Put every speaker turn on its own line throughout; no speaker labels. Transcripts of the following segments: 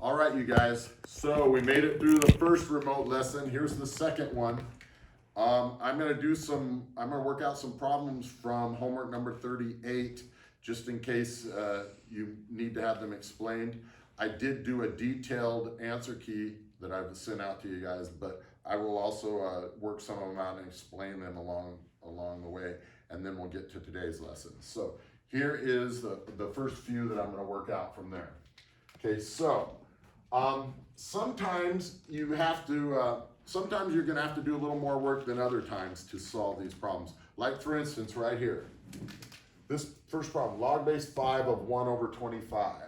All right, you guys, so we made it through the first remote lesson. Here's the second one. I'm gonna work out some problems from homework number 38, just in case you need to have them explained. I did do a detailed answer key that I've sent out to you guys, but I will also work some of them out and explain them along the way, and then we'll get to today's lesson. So here is the first few that I'm gonna work out from there. Okay, so sometimes you're gonna have to do a little more work than other times to solve these problems. Like for instance, right here, this first problem, log base 5 of 1 over 25.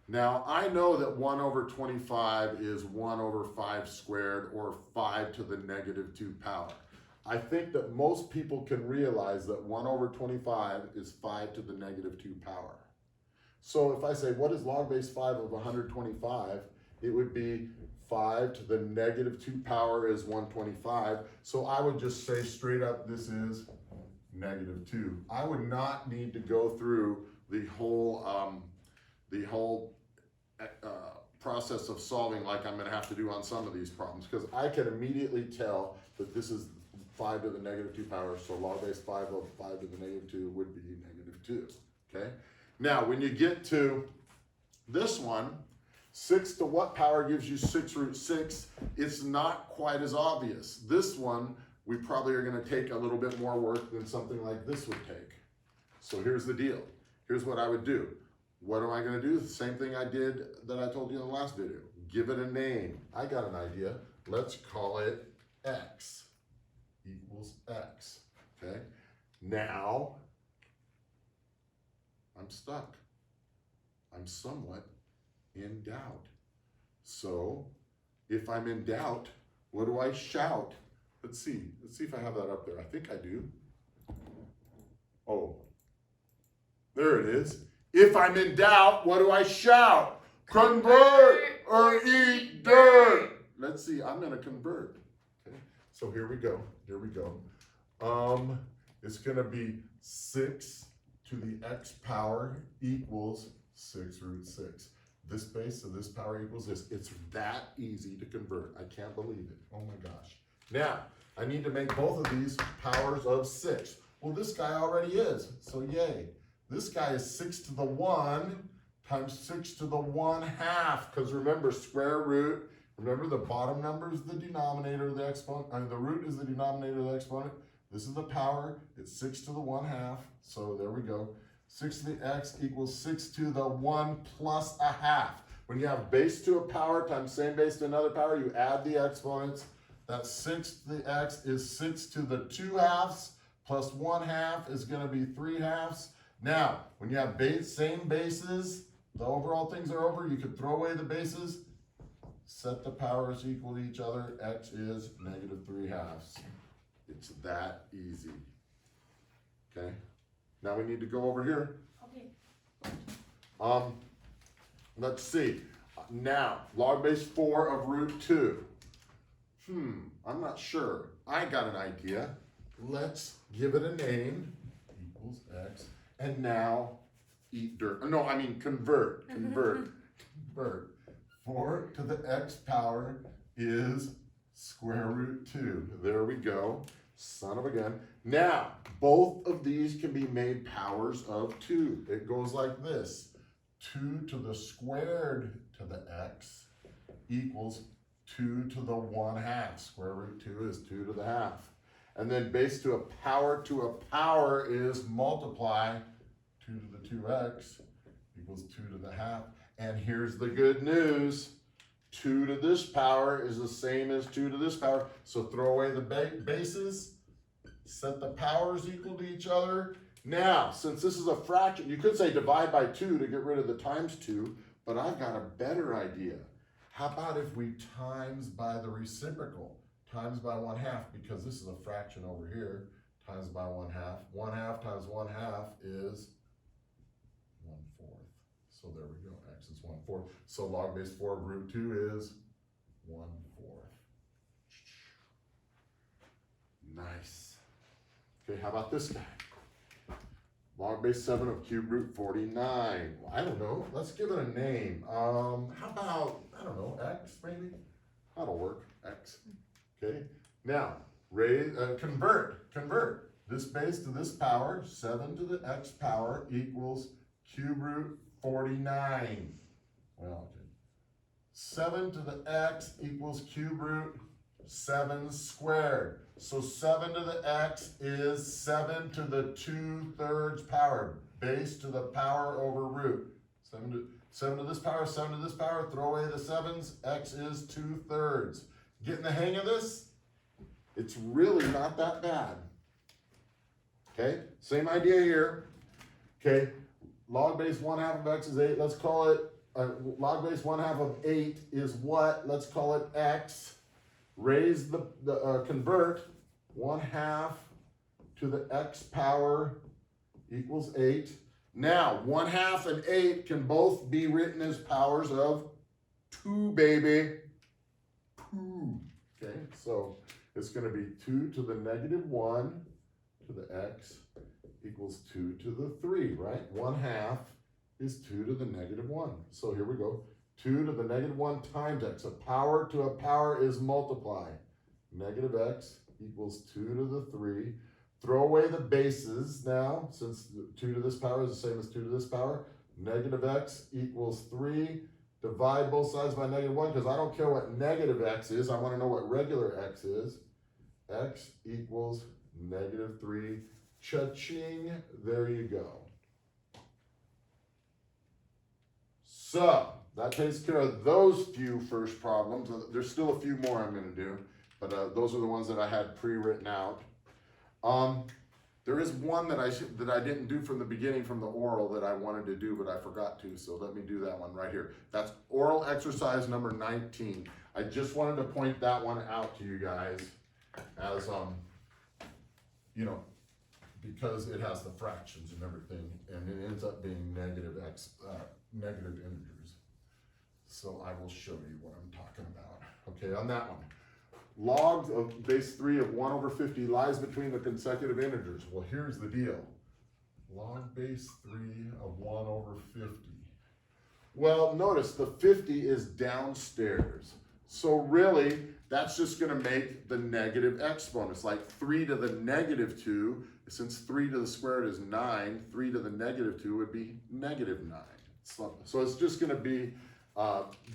Now I know that 1 over 25 is 1 over 5 squared, or 5 to the negative 2 power. I think that most people can realize that 1 over 25 is 5 to the negative 2 power. So if I say, what is log base 5 of 125? It would be 5 to the negative 2 power is 125. So I would just say straight up, this is negative 2. I would not need to go through the whole process of solving like I'm gonna have to do on some of these problems, because I can immediately tell that this is 5 to the negative 2 power. So log base 5 of 5 to the negative 2 would be negative 2, okay? Now, when you get to this one, 6 to what power gives you 6 root 6? It's not quite as obvious. This one, we probably are gonna take a little bit more work than something like this would take. So here's the deal. Here's what I would do. What am I gonna do? The same thing I did that I told you in the last video. Give it a name. I got an idea. Let's call it x equals x, okay? Now, I'm stuck. I'm somewhat in doubt. So if I'm in doubt, what do I shout? Let's see if I have that up there. I think I do. Oh, there it is. If I'm in doubt, what do I shout? Convert or eat dirt. Let's see, I'm gonna convert. Okay, so here we go. It's gonna be 6 to the x power equals 6 root 6. This base of this power equals this. It's that easy to convert. I can't believe it. Oh my gosh. Now, I need to make both of these powers of 6. Well, this guy already is, so yay. This guy is 6 to the 1 times 6 to the 1/2, because remember, square root, remember the bottom number is the denominator of the exponent, I mean the root is the denominator of the exponent. This is the power, it's 6 to the 1/2, so there we go. 6 to the x equals 6 to the 1 plus a half. When you have base to a power times same base to another power, you add the exponents. That 6 to the x is 6 to the 2/2 plus 1/2 is going to be 3/2. Now, when you have same bases, the overall things are over, you can throw away the bases, set the powers equal to each other, x is negative 3/2. It's that easy. Okay? Now we need to go over here.
Okay.
Let's see. Now, log base 4 of root 2. I'm not sure. I got an idea. Let's give it a name. Equals x. And now, eat dirt. No, I mean convert. Convert. 4 to the x power is square root 2. There we go. Son of a gun. Now, both of these can be made powers of 2. It goes like this. 2 to the squared to the x equals 2 to the 1/2. Square root 2 is 2 to the 1/2. And then base to a power is multiply 2 to the 2x equals 2 to the 1/2. And here's the good news. 2 to this power is the same as 2 to this power. So throw away the bases, set the powers equal to each other. Now, since this is a fraction, you could say divide by 2 to get rid of the times 2, but I've got a better idea. How about if we times by the reciprocal? Times by 1/2, because this is a fraction over here, times by 1/2. 1/2 times 1/2 is 1/4. So there we go, x is 1/4. So log base 4 of root 2 is 1/4. Nice. Okay, how about this guy? Log base 7 of cube root 49. Well, I don't know, let's give it a name. How about That'll work, x. Okay, now convert this base to this power, 7 to the x power equals cube root 49. Well, okay. 7 to the x equals cube root 7 squared. So 7 to the x is 7 to the 2/3 power, base to the power over root. 7 to this power, 7 to this power, throw away the 7s, x is 2/3. Getting the hang of this? It's really not that bad. Okay, same idea here. Okay, log base 1/2 of x is 8. Let's call it, log base 1/2 of 8 is what? Let's call it x. Raise convert 1/2 to the x power equals 8. Now, 1/2 and 8 can both be written as powers of 2, baby. 2. Okay, so it's going to be 2 to the -1 to the x equals 2 to the 3, right? 1/2 is 2 to the -1. So here we go. 2 to the -1 times x. A power to a power is multiply. Negative x equals 2 to the 3. Throw away the bases now, since 2 to this power is the same as 2 to this power. Negative x equals 3. Divide both sides by -1, because I don't care what negative x is. I want to know what regular x is. X equals -3. Cha-ching. There you go. So, that takes care of those few first problems. There's still a few more I'm going to do, but those are the ones that I had pre-written out. There is one that I didn't do from the beginning from the oral that I wanted to do, but I forgot to, so let me do that one right here. That's oral exercise number 19. I just wanted to point that one out to you guys as, you know, because it has the fractions and everything, and it ends up being negative integers. So I will show you what I'm talking about. Okay, on that one. Log of base 3 of 1/50 lies between the consecutive integers. Well, here's the deal. Log base 3 of 1/50. Well, notice the 50 is downstairs. So really, that's just going to make the negative exponents. Like 3 to the -2, since 3 to the square root is 9, 3 to the -2 would be -9. So it's just going to be,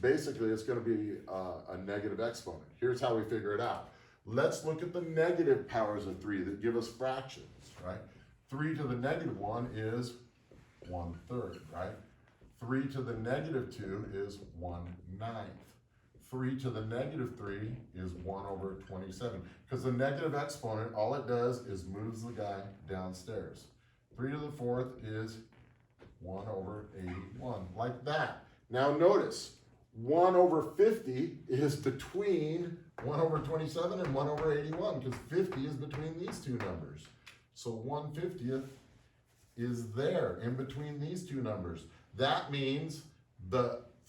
basically it's going to be a negative exponent. Here's how we figure it out. Let's look at the negative powers of 3 that give us fractions, right? 3 to the -1 is 1/3, right? 3 to the -2 is 1/9. 3 to the -3 is 1/27. Because the negative exponent, all it does is moves the guy downstairs. 3 to the 4th is 1/81, like that. Now notice, 1/50 is between 1/27 and 1/81, because 50 is between these two numbers. So 1/50th is there in between these two numbers. That means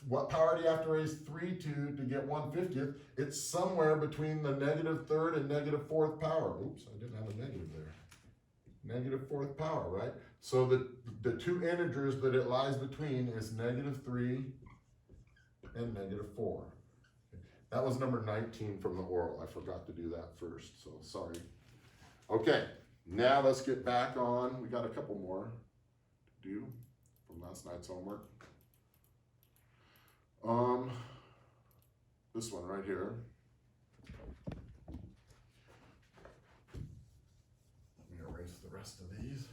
what power do you have to raise 3 to get 1/50th? It's somewhere between the -3rd and -4th power. Oops, I didn't have a negative there. -4th power, right? So the two integers that it lies between is -3 and -4. That was number 19 from the oral. I forgot to do that first, so sorry. Okay, now let's get back on. We got a couple more to do from last night's homework. This one right here. Let me erase the rest of these.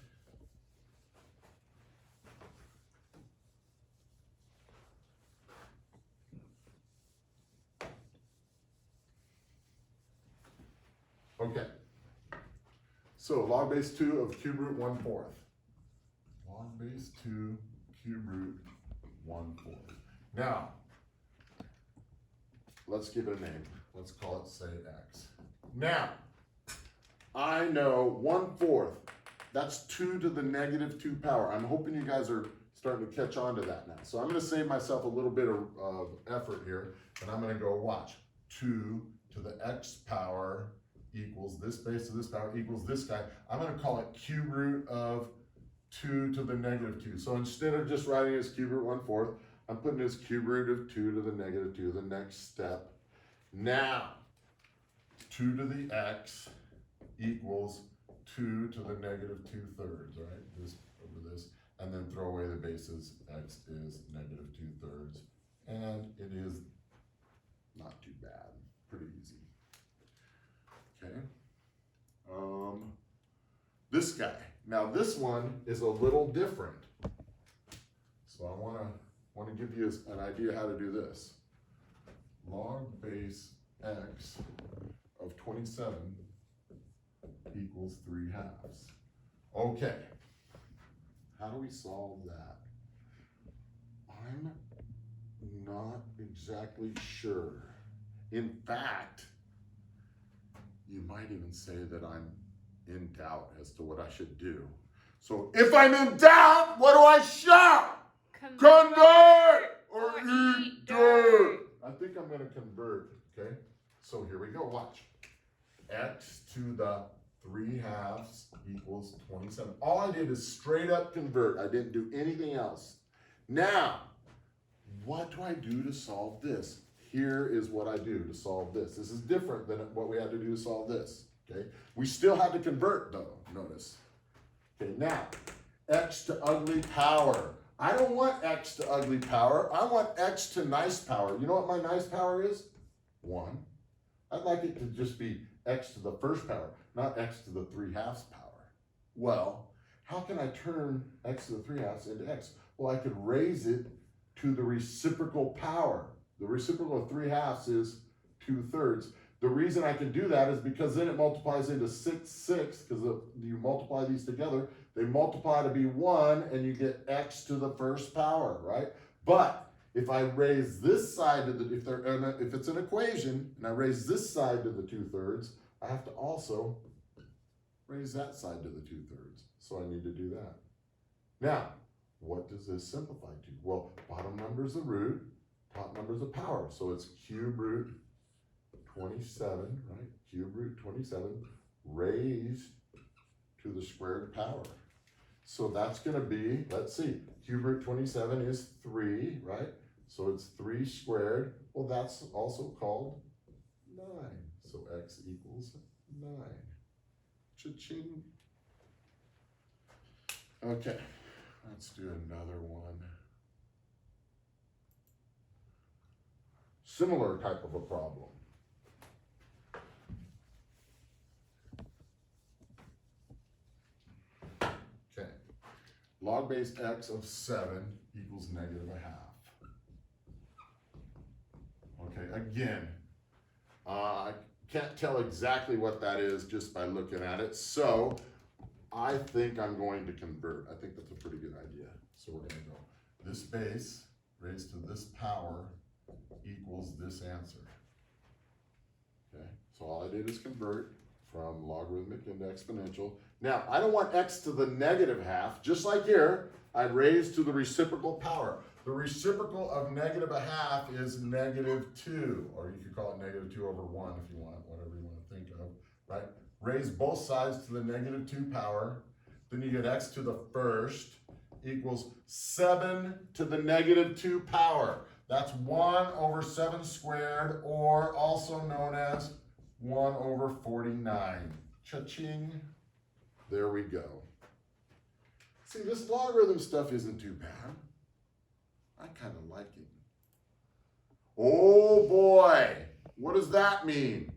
Okay. So log base 2 of cube root 1/4. Log base 2 cube root 1/4. Now, let's give it a name. Let's call it, say, x. Now, I know 1/4, that's 2 to the -2 power. I'm hoping you guys are starting to catch on to that now. So I'm going to save myself a little bit of effort here, and I'm going to go watch. 2 to the x power equals this base to this power equals this guy. I'm going to call it cube root of 2 to the -2. So instead of just writing it as cube root 1/4, I'm putting this cube root of 2 to the -2, the next step. Now, 2 to the x equals 2 to the negative 2/3, right? This over this, and then throw away the bases. X is negative 2/3, and it is not too bad, pretty easy. Okay. This guy. Now this one is a little different. So I want to give you an idea how to do this. Log base x of 27 equals 3/2. Okay. How do we solve that? I'm not exactly sure. In fact, you might even say that I'm in doubt as to what I should do. So if I'm in doubt, what do I shout? Convert or eat dirt. I think I'm going to convert, okay? So here we go, watch. X to the 3/2 equals 27. All I did is straight up convert. I didn't do anything else. Now, what do I do to solve this? Here is what I do to solve this. This is different than what we had to do to solve this, okay? We still had to convert though, notice. Okay, now, x to ugly power. I don't want x to ugly power. I want x to nice power. You know what my nice power is? 1. I'd like it to just be x to the first power, not x to the 3/2 power. Well, how can I turn x to the 3/2 into x? Well, I could raise it to the reciprocal power. The reciprocal of 3/2 is 2/3. The reason I can do that is because then it multiplies into 6, because you multiply these together, they multiply to be 1, and you get x to the first power, right? But if I raise this side to the, if it's an equation, and I raise this side to the 2/3, I have to also raise that side to the 2/3. So I need to do that. Now, what does this simplify to? Well, bottom number is the root, top number is the power. So it's cube root 27, right? Cube root 27 raised to the squared power. So that's going to be, let's see, cube root 27 is 3, right? So it's 3 squared. Well, that's also called 9. So x equals 9. Cha-ching. Okay, let's do another one. Similar type of a problem. Okay, log base x of 7 equals -1/2. Okay, again, I can't tell exactly what that is just by looking at it, so I think I'm going to convert. I think that's a pretty good idea. So we're going to go this base raised to this power equals this answer. Okay, so all I did is convert from logarithmic into exponential. Now, I don't want x to the -1/2. Just like here, I'd raise to the reciprocal power. The reciprocal of -1/2 is -2, or you could call it -2/1 if you want, whatever you want to think of, right? Raise both sides to the -2 power. Then you get x to the first equals 7 to the -2 power. That's 1/7 squared, or also known as 1/49. Cha-ching. There we go. See, this logarithm stuff isn't too bad. I kind of like it. Oh boy, what does that mean?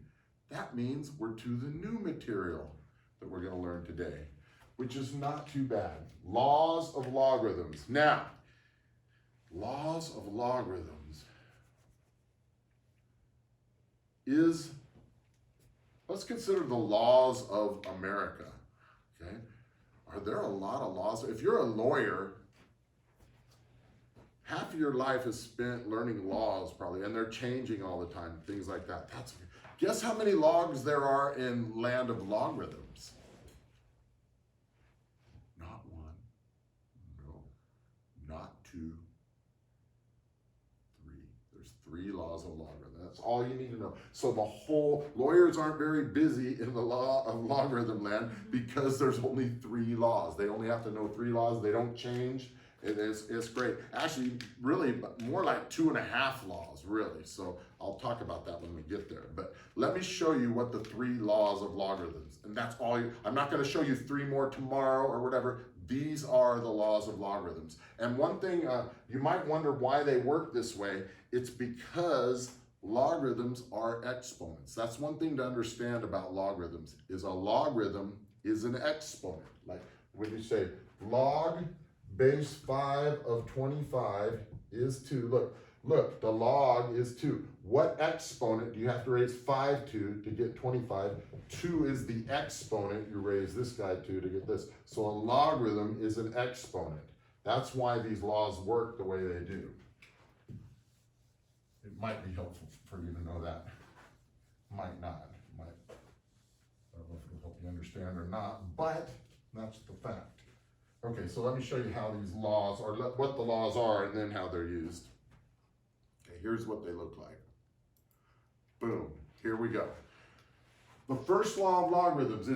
That means we're to the new material that we're going to learn today, which is not too bad. Laws of logarithms. Now, laws of logarithms is, let's consider the laws of America, okay? Are there a lot of laws? If you're a lawyer, half of your life is spent learning laws probably, and they're changing all the time, things like that. Guess how many logs there are in land of logarithms? Not 1, no, not 2, 3. There's 3 laws of logarithm. That's all you need to know. So the whole, lawyers aren't very busy in the law of logarithm land because there's only 3 laws. They only have to know 3 laws. They don't change. It's great. Actually, really more like 2.5 laws, really. So I'll talk about that when we get there. But let me show you what the 3 laws of logarithms, and that's all. I'm not going to show you 3 more tomorrow or whatever. These are the laws of logarithms. And one thing you might wonder why they work this way. It's because logarithms are exponents. That's one thing to understand about logarithms, is a logarithm is an exponent. Like when you say log base 5 of 25 is 2. Look, the log is 2. What exponent do you have to raise 5 to get 25? 2 is the exponent you raise this guy to get this. So a logarithm is an exponent. That's why these laws work the way they do. It might be helpful for you to know that. Might not. I don't know if it'll help you understand or not, but that's the fact. Okay, so let me show you how these laws, or what the laws are, and then how they're used. Okay, here's what they look like. Boom, here we go. The first law of logarithms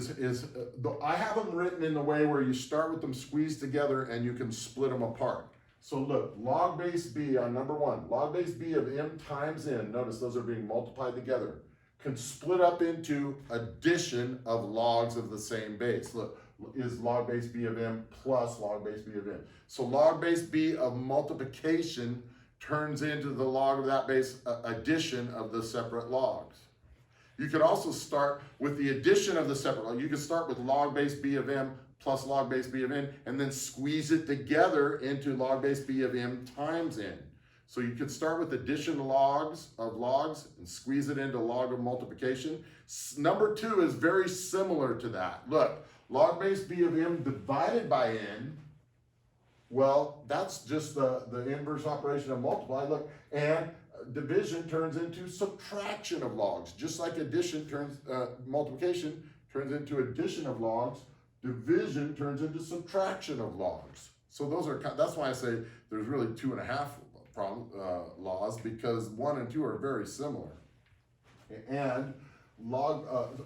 I have them written in the way where you start with them squeezed together and you can split them apart. So look, log base b on number 1, log base b of m times n, notice those are being multiplied together, can split up into addition of logs of the same base. Look, is log base b of m plus log base b of n. So log base b of multiplication turns into the log of that base addition of the separate logs. You could also start with the addition of the separate log. You could start with log base b of m plus log base b of n, and then squeeze it together into log base b of m times n. So you could start with addition logs and squeeze it into log of multiplication. Number 2 is very similar to that. Look, log base b of m divided by n, well, that's just the inverse operation of multiply. Look, and division turns into subtraction of logs. Just like addition turns, multiplication turns into addition of logs, division turns into subtraction of logs. So those are, that's why I say there's really 2.5 laws, because 1 and 2 are very similar. And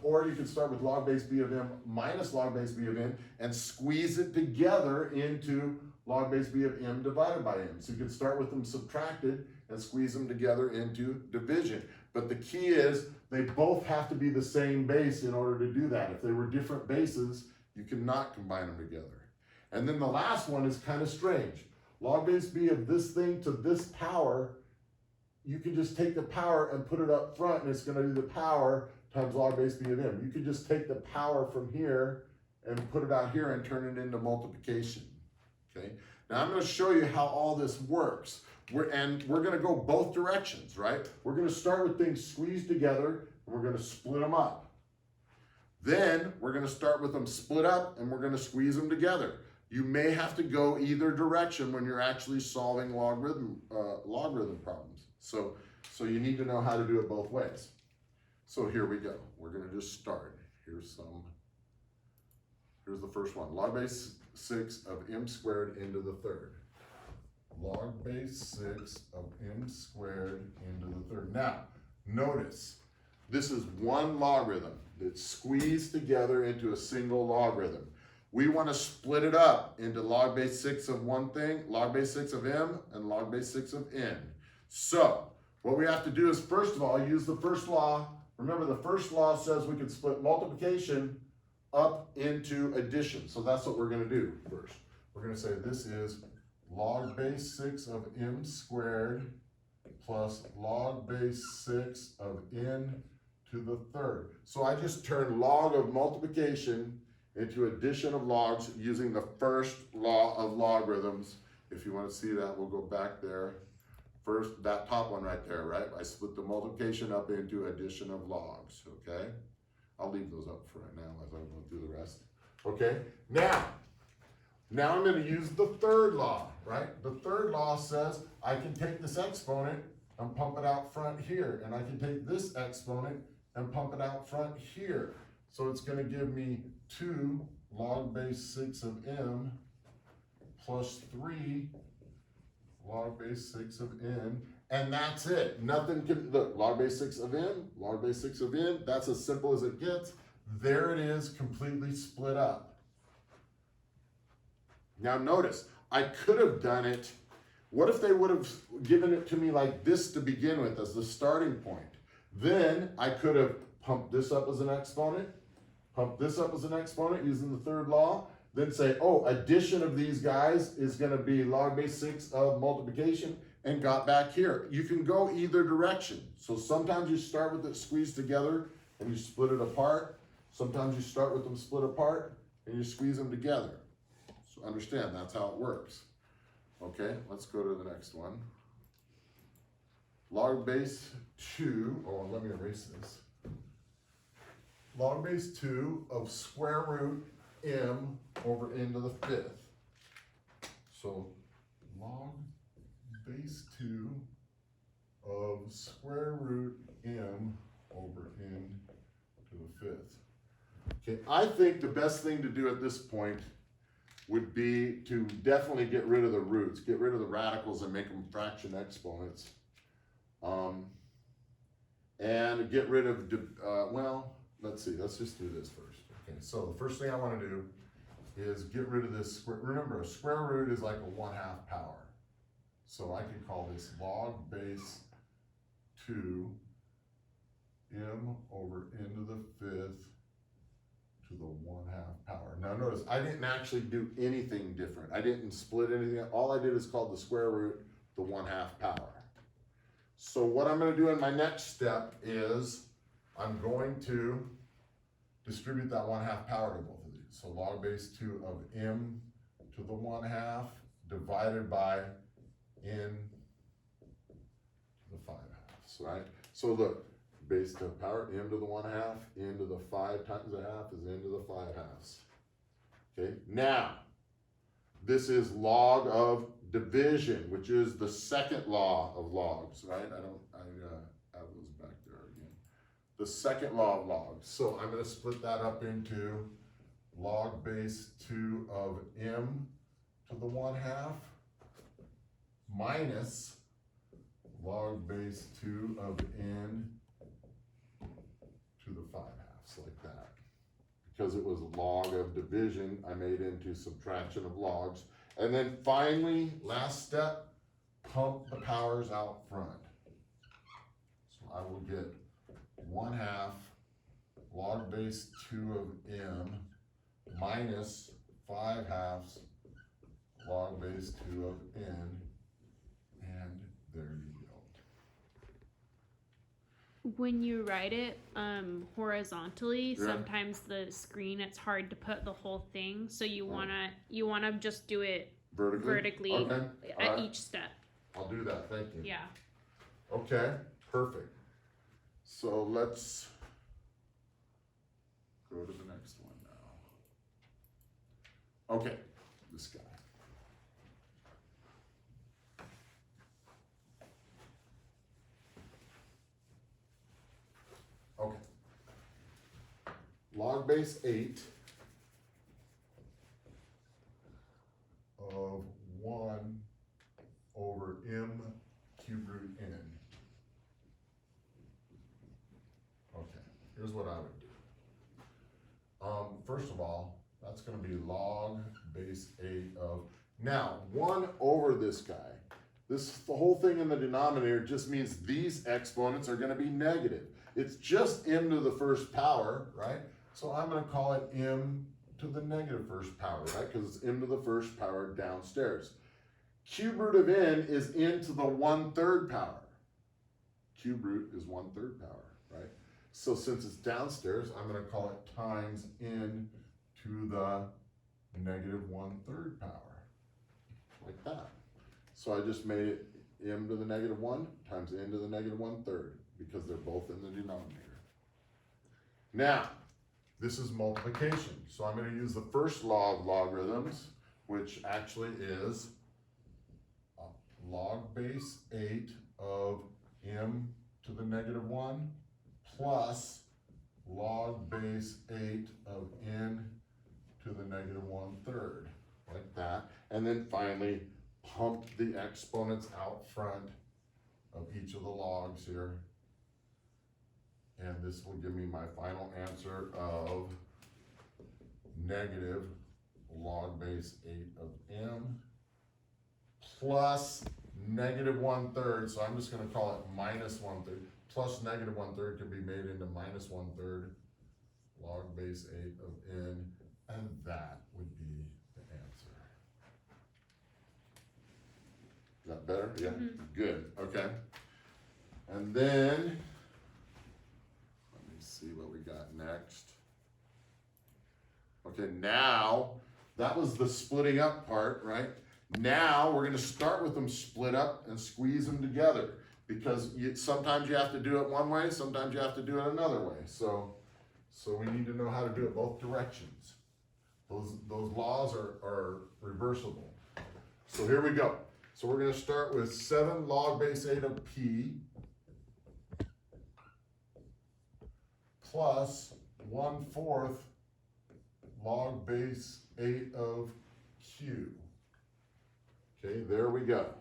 or you can start with log base b of m minus log base b of n and squeeze it together into log base b of m divided by m. So you can start with them subtracted and squeeze them together into division. But the key is they both have to be the same base in order to do that. If they were different bases, you cannot combine them together. And then the last one is kind of strange. Log base b of this thing to this power, you can just take the power and put it up front, and it's going to be the power times log base b of m. You can just take the power from here and put it out here and turn it into multiplication. Okay. Now I'm going to show you how all this works. We're going to go both directions, right? We're going to start with things squeezed together, and we're going to split them up. Then we're going to start with them split up, and we're going to squeeze them together. You may have to go either direction when you're actually solving logarithm problems. So you need to know how to do it both ways. So here we go. We're going to just start. Here's the first one. Log base 6 of m squared into the third. Log base 6 of m squared into the third. Now, notice, this is one logarithm that's squeezed together into a single logarithm. We want to split it up into log base 6 of one thing, log base 6 of m, and log base 6 of n. So, what we have to do is, first of all, use the first law. Remember, the first law says we can split multiplication up into addition. So that's what we're going to do first. We're going to say this is log base 6 of m squared plus log base 6 of n to the third. So I just turned log of multiplication into addition of logs using the first law of logarithms. If you want to see that, we'll go back there. First, that top one right there, right? I split the multiplication up into addition of logs, okay? I'll leave those up for right now as I go through the rest. Okay, now I'm going to use the third law, right? The third law says I can take this exponent and pump it out front here, and I can take this exponent and pump it out front here. So it's going to give me 2 log base 6 of m plus 3 log base 6 of n, and that's it. Nothing can, look, log base 6 of n, log base 6 of n, that's as simple as it gets. There it is, completely split up. Now notice, I could have done it. What if they would have given it to me like this to begin with as the starting point? Then I could have pumped this up as an exponent, pumped this up as an exponent using the third law, then say, oh, addition of these guys is going to be log base 6 of multiplication, and got back here. You can go either direction. So sometimes you start with it squeezed together and you split it apart. Sometimes you start with them split apart and you squeeze them together. So understand, that's how it works. Okay, let's go to the next one. Log base 2, oh, let me erase this. Log base 2 of square root m over n to the 5th. So log base 2 of square root m over n to the 5th. Okay, I think the best thing to do at this point would be to definitely get rid of the roots, get rid of the radicals and make them fraction exponents. And get rid of, well, let's see, let's just do this first. Okay, so the first thing I want to do is get rid of this square. Remember, a square root is like a 1/2 power. So I can call this log base 2 m over n to the 5th to the 1/2 power. Now notice, I didn't actually do anything different. I didn't split anything. All I did is call the square root the 1/2 power. So what I'm going to do in my next step is I'm going to distribute that 1/2 power to both of these. So log base 2 of m to the 1/2 divided by n to the 5/2, right? So look, base to power m to the 1/2, n to the 5 times a half is n to the 5/2. Okay, now this is log of division, which is the second law of logs, right? I have those back there again. The second law of logs. So I'm going to split that up into log base 2 of m to the 1/2 minus log base 2 of n to the 5/2, like that. Because it was log of division, I made into subtraction of logs. And then finally, last step, pump the powers out front. So I will get 1/2 log base 2 of m minus 5/2 log base 2 of n, and there you go.
When you write it horizontally,
Yeah.
sometimes the screen, it's hard to put the whole thing. So you wanna just do it vertically
Okay.
at each step.
I'll do that, thank you.
Yeah.
Okay, perfect. So let's go to the next one now. Okay, this guy. Okay. Log base 8 of 1 over m cube root n. Okay, here's what I would do. First of all, that's going to be log base 8 of, now 1 over this guy. The whole thing in the denominator just means these exponents are going to be negative. It's just m to the first power, right? So I'm going to call it m to the negative first power, right? Because it's m to the first power downstairs. Cube root of n is n to the 1/3 power. Cube root is 1/3 power, right? So since it's downstairs, I'm going to call it times n to the negative 1/3 power, like that. So I just made it m to the negative 1 times n to the negative 1/3 because they're both in the denominator. Now, this is multiplication. So I'm going to use the first law of logarithms, which actually is log base 8 of m to the negative 1 plus log base 8 of n to the negative 1/3, like that. And then finally, pump the exponents out front of each of the logs here. And this will give me my final answer of negative log base 8 of m plus negative 1/3. So I'm just going to call it minus 1/3. Plus negative 1/3 can be made into minus 1/3 log base 8 of n, and that would be the answer. Is that better? Yeah, good. Okay. And then, let me see what we got next. Okay, now, that was the splitting up part, right? Now, we're going to start with them split up and squeeze them together. Because sometimes you have to do it one way, sometimes you have to do it another way. So we need to know how to do it both directions. Those laws are reversible. So here we go. So we're going to start with 7 log base 8 of p plus 1/4 log base 8 of q. Okay, there we go.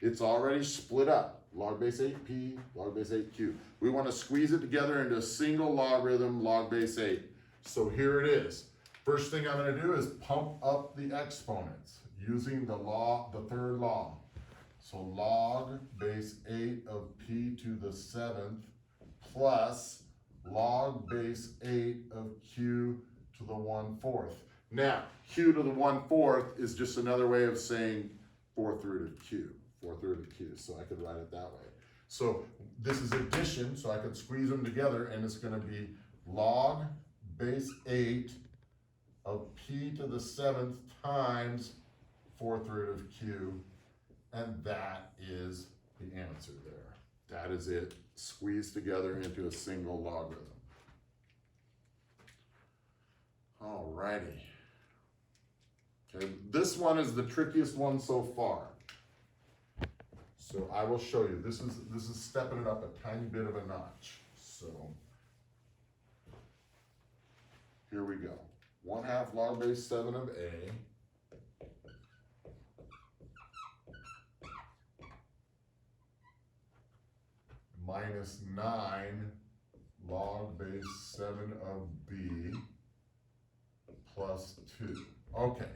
It's already split up. Log base 8p, log base 8q. We want to squeeze it together into a single logarithm, log base 8. So here it is. First thing I'm going to do is pump up the exponents using the third law. So log base 8 of p to the 7th plus log base 8 of q to the 1/4. Now, q to the 1/4 is just another way of saying 4th root of q. 4th root of q, so I could write it that way. So this is addition, so I could squeeze them together, and it's going to be log base 8 of p to the 7th times 4th root of q, and that is the answer there. That is it, squeezed together into a single logarithm. Alrighty. Okay, this one is the trickiest one so far. So I will show you. This is stepping it up a tiny bit of a notch. So here we go. 1/2 log base 7 of a minus 9 log base 7 of b plus 2. Okay,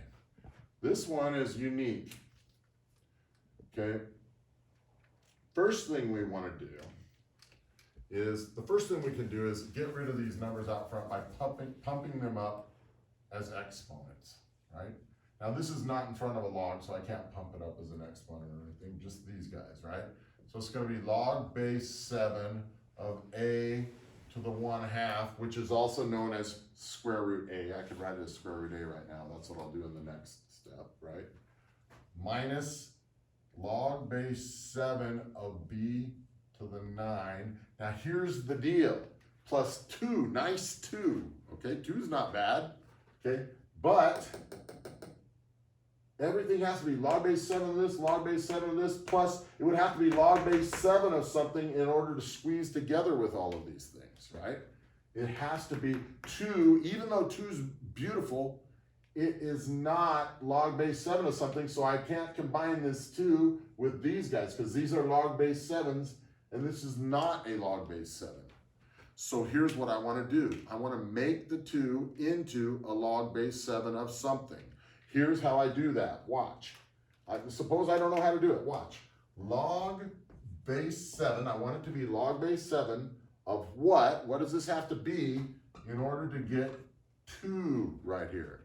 this one is unique. Okay. First thing we want to do is, the first thing we can do is get rid of these numbers out front by pumping them up as exponents, right? Now this is not in front of a log, so I can't pump it up as an exponent or anything, just these guys, right? So it's going to be log base 7 of a to the 1/2, which is also known as square root a. I could write it as square root a right now. That's what I'll do in the next step, right? Minus log base 7 of b to the 9. Now here's the deal. Plus 2, nice 2. Okay, 2 is not bad. Okay, but everything has to be log base 7 of this, log base 7 of this, plus it would have to be log base 7 of something in order to squeeze together with all of these things, right? It has to be 2, even though 2 is beautiful, it is not log base 7 of something, so I can't combine this 2 with these guys, because these are log base 7s, and this is not a log base 7. So here's what I want to do. I want to make the 2 into a log base 7 of something. Here's how I do that. Watch. Suppose I don't know how to do it. Watch. Log base 7, I want it to be log base 7 of what? What does this have to be in order to get 2 right here?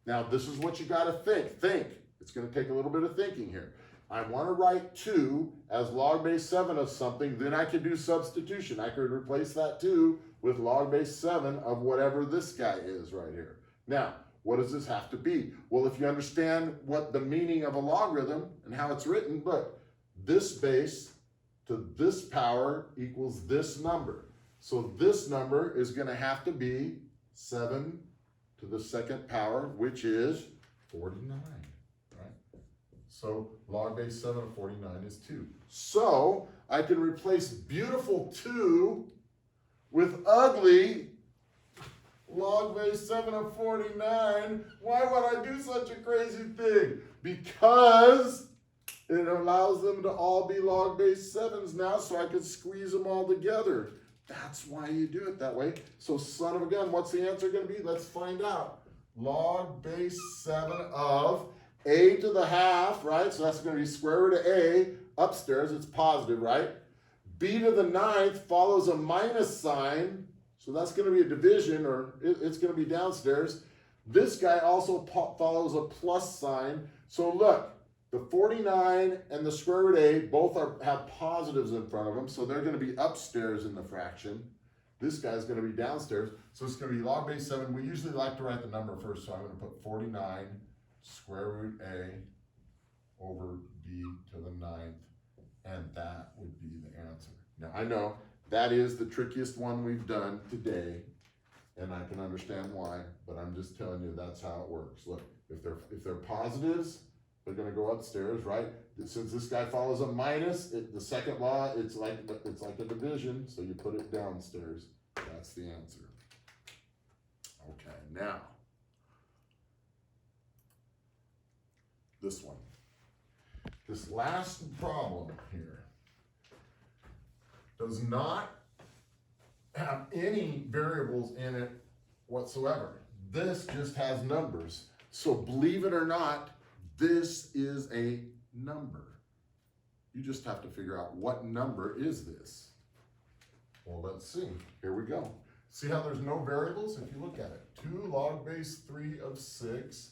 Now, this is what you got to think. Think. It's going to take a little bit of thinking here. I want to write 2 as log base 7 of something, then I can do substitution. I could replace that 2 with log base 7 of whatever this guy is right here. Now, what does this have to be? Well, if you understand what the meaning of a logarithm and how it's written, look, this base to this power equals this number. So this number is going to have to be 7 to the 2nd power, which is 49, right? So log base 7 of 49 is 2. So I can replace beautiful 2 with ugly log base 7 of 49. Why would I do such a crazy thing? Because it allows them to all be log base 7s now, so I can squeeze them all together. That's why you do it that way. So son of a gun, what's the answer going to be? Let's find out. Log base 7 of a to the half, right? So that's going to be square root of a. Upstairs, it's positive, right? B to the 9th follows a minus sign. So that's going to be a division, or it's going to be downstairs. This guy also follows a plus sign. So look, the 49 and the square root a both have positives in front of them. So they're going to be upstairs in the fraction. This guy's going to be downstairs. So it's going to be log base 7. We usually like to write the number first. So I'm going to put 49 square root a over b to the 9th. And that would be the answer. Now, I know that is the trickiest one we've done today, and I can understand why, but I'm just telling you that's how it works. Look, if they're positives, they're going to go upstairs, right? Since this guy follows a minus, the second law, it's like a division, so you put it downstairs. That's the answer. Okay, now, this one. This last problem here does not have any variables in it whatsoever. This just has numbers. So believe it or not, this is a number. You just have to figure out what number is this. Well, let's see. Here we go. See how there's no variables? If you look at it, 2 log base 3 of 6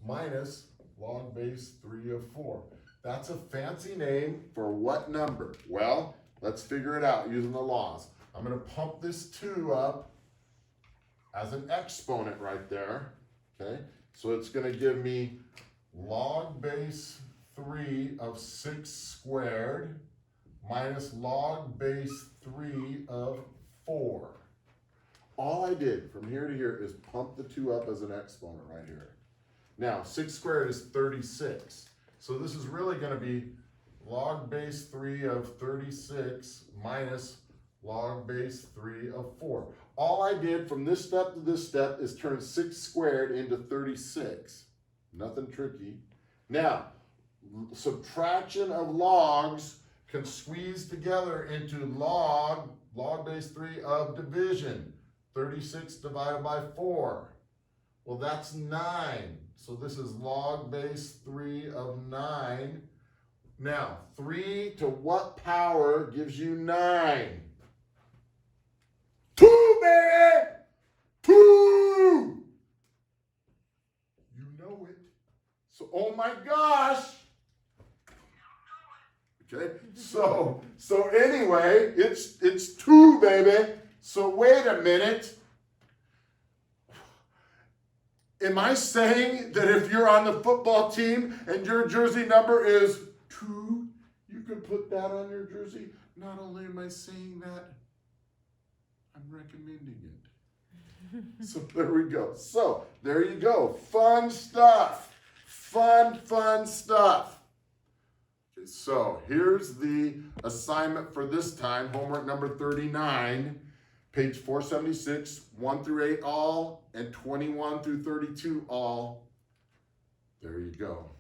minus log base 3 of 4. That's a fancy name for what number? Well, let's figure it out using the laws. I'm going to pump this 2 up as an exponent right there. Okay, so it's going to give me log base 3 of 6 squared minus log base 3 of 4. All I did from here to here is pump the 2 up as an exponent right here. Now, 6 squared is 36. So this is really going to be log base 3 of 36 minus log base 3 of 4. All I did from this step to this step is turn 6 squared into 36. Nothing tricky. Now, subtraction of logs can squeeze together into log base 3 of division. 36 divided by 4. Well, that's 9. So this is log base 3 of 9. Now, 3 to what power gives you 9? 2, baby! 2! You know it. So, oh my gosh! Okay, so anyway, it's 2, baby. So wait a minute. Am I saying that if you're on the football team and your jersey number is 2, you can put that on your jersey? Not only am I saying that, I'm recommending it. So there we go. So there you go. Fun stuff. Fun stuff. Okay, so here's the assignment for this time, homework number 39. Page 476, 1 through 8 all, and 21 through 32 all. There you go.